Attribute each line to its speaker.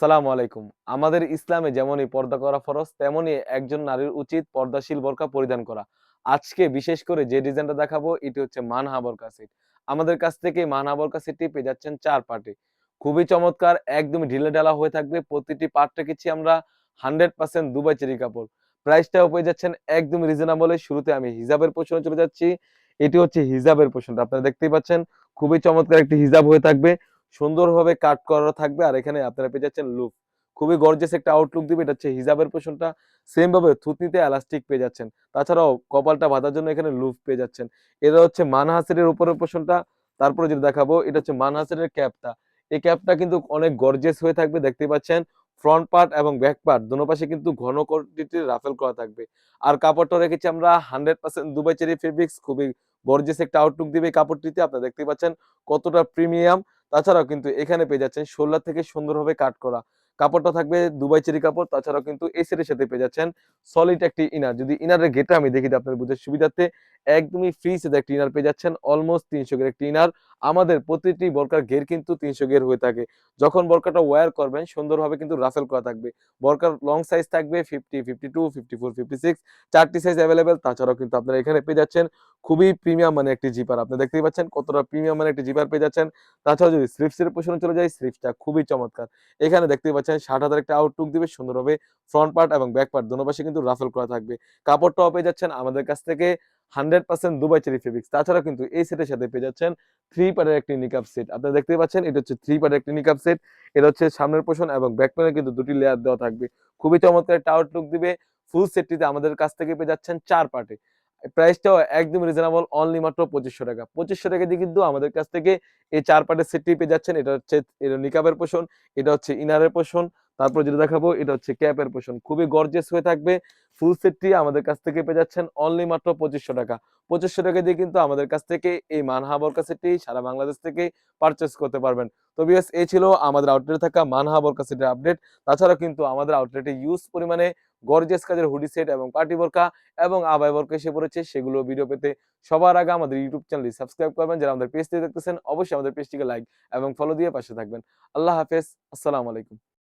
Speaker 1: আসসালামু আলাইকুম। আমাদের ইসলামে যেমনই পর্দা করা ফরজ, তেমনি একজন নারীর উচিত পর্দাশীল বোরকা পরিধান করা। আজকে বিশেষ করে যে ডিজাইনটা দেখাবো এটি হচ্ছে মানহা বোরকা সেট। আমাদের কাছ থেকে মানহা বোরকা সেটটি পেয়ে যাচ্ছেন ৪ পার্টে। খুবই চমৎকার, একদমই ঢিলেঢালা হয়ে থাকবে। প্রতিটি পার্ট রেখেছি আমরা 100% দুবাই চেরি কাপড়। প্রাইসটাও পেয়ে যাচ্ছেন একদমই রিজনেবল এ। শুরুতে আমি হিজাবের পোরশনে চলে যাচ্ছি। এটি হচ্ছে হিজাবের পোরশনটা। আপনারা দেখতেই পাচ্ছেন খুবই চমৎকার একটি হিজাব হয়ে থাকবে। সুন্দরভাবে কাট করা থাকবে আর এখানে আপনারা পেয়ে যাচ্ছেন লুপ। খুবই গর্জিয়াস একটা আউটলুক দিবে। এটা হচ্ছে হিজাবের পোরশনটা। সেম ভাবে থুতনিতে এলাস্টিক পেয়ে যাচ্ছেন। তাছাড়াও কপালটা বাঁধার জন্য এখানে লুপ পেয়ে যাচ্ছেন। এটা হচ্ছে মানহাসের উপরের পোরশনটা। তারপরে যেটা দেখাবো এটা হচ্ছে মানহাসের ক্যাপটা। এই ক্যাপটা কিন্তু অনেক গর্জিয়াস হয়ে থাকবে। দেখতেই পাচ্ছেন ফ্রন্ট পার্ট এবং ব্যাক পার্ট দোনো পাশে কিন্তু ঘন কোয়ান্টিটির রাফেল করা থাকবে। আর কাপড়টা রেখেছি আমরা 100% দুবাই চেরি ফেব্রিক্স। খুবই গর্জিয়াস একটা আউটলুক দিবে এই কাপড়টিতে। আপনারা দেখতেই পাচ্ছেন কতটা প্রিমিয়াম। তাছাড়াও কিন্তু এখানে পেয়ে যাচ্ছেন শোল্ডার থেকে সুন্দরভাবে কাট করা। কাপড়টা থাকবে দুবাই চেরি কাপড়। তাছাড়াও কিন্তু এই সেটের সাথে পেয়ে যাচ্ছেন সলিড একটি ইনার। যদি ইনারের ঘেরটা আমি দেখিয়ে দিই আপনার বুঝার সুবিধার্থে, একদমই ফ্রি সাইজের একটি ইনার পেয়ে যাচ্ছেন। অলমোস্ট ৩০০ গের একটি ইনার। আমাদের প্রতিটি বোরকার ঘের কিন্তু ৩০০ গের হয়ে থাকে। যখন বোরকাটা ওয়্যার করবেন সুন্দরভাবে কিন্তু রাফেল করা থাকবে। বোরকার লং সাইজ থাকবে 50, 52, 54, 56 4 টি সাইজ এভেইলেবল। তাছাড়াও কিন্তু আপনারা এখানে পেয়ে যাচ্ছেন খুবই প্রিমিয়াম মানের একটি জিপার। আপনি দেখতেই পাচ্ছেন কতটা প্রিমিয়াম মানের একটি জিপার পেয়ে যাচ্ছেন। তাছাড়াও যদি স্লিপসের পোরশনে চলে যাই, স্লিপসটা খুবই চমৎকার। এখানে দেখতেই পাচ্ছেন ৬০,০০০ একটা আউটলুক দিবে সুন্দরভাবে। ফ্রন্ট পার্ট এবং ব্যাক পার্ট দোনো পাশে কিন্তু রাফেল করা থাকবে। কাপড়টাও পেয়ে যাচ্ছেন আমাদের কাছ থেকে 100% দুবাই চেরি ফেব্রিক্স। তাছাড়াও কিন্তু এই সেটের সাথে পেয়ে যাচ্ছেন 3 পার্টের একটি নিকাব সেট। আপনারা দেখতেই পাচ্ছেন এটা হচ্ছে 3 পার্টের একটি নিকাব সেট। এটা হচ্ছে সামনের পোরশন এবং ব্যাক প্যানেলে কিন্তু ২ টি লেয়ার দেওয়া থাকবে। খুবই চমৎকার একটা আউটলুক দিবে। ফুল সেটটিতে আমাদের কাছ থেকে পেয়ে যাচ্ছেন ৪ পার্টে। প্রাইসটাও একদম রিজনেবল, অনলি মাত্র ৳২৫০০। ৳২৫০০ দিয়ে কিন্তু আমাদের কাছ থেকে এই ৪ পার্টের সেটটি পেয়ে যাচ্ছেন। এটা হচ্ছে নিকাবের পোরশন, এটা হচ্ছে ইনারের পোরশন, তারপর যেটা দেখাবো এটা হচ্ছে ক্যাপের পোরশন। খুবই গর্জিয়াস হয়ে থাকবে। ফুল সেটটি আমাদের কাছ থেকে পেয়ে যাচ্ছেন অনলি মাত্র ৳২৫০০। ৳২৫০০ দিয়ে কিন্তু আমাদের কাছ থেকে এই মানহা বোরকা সেটটি সারা বাংলাদেশ থেকেই পারচেজ করতে পারবেন। তো ভিউয়ার্স, এই ছিল আমাদের আউটলেটে থাকা মানহা বোরকা সেটের আপডেট। তাছাড়াও কিন্তু আমাদের আউটলেটে হিউজ পরিমাণে গর্জিয়াস কাজের হুডি সেট এবং পার্টি বোরকা এবং আবায়া বোরকা এসে পড়েছে। সেগুলো ভিডিও পেতে সবার আগে আমাদের ইউটিউব চ্যানেলটি সাবস্ক্রাইব করবেন। যারা আমাদের পেজটি দেখতেছেন অবশ্যই আমাদের পেজটিকে লাইক এবং ফলো দিয়ে পাশে থাকবেন। আল্লাহ হাফেজ। আসসালামু আলাইকুম।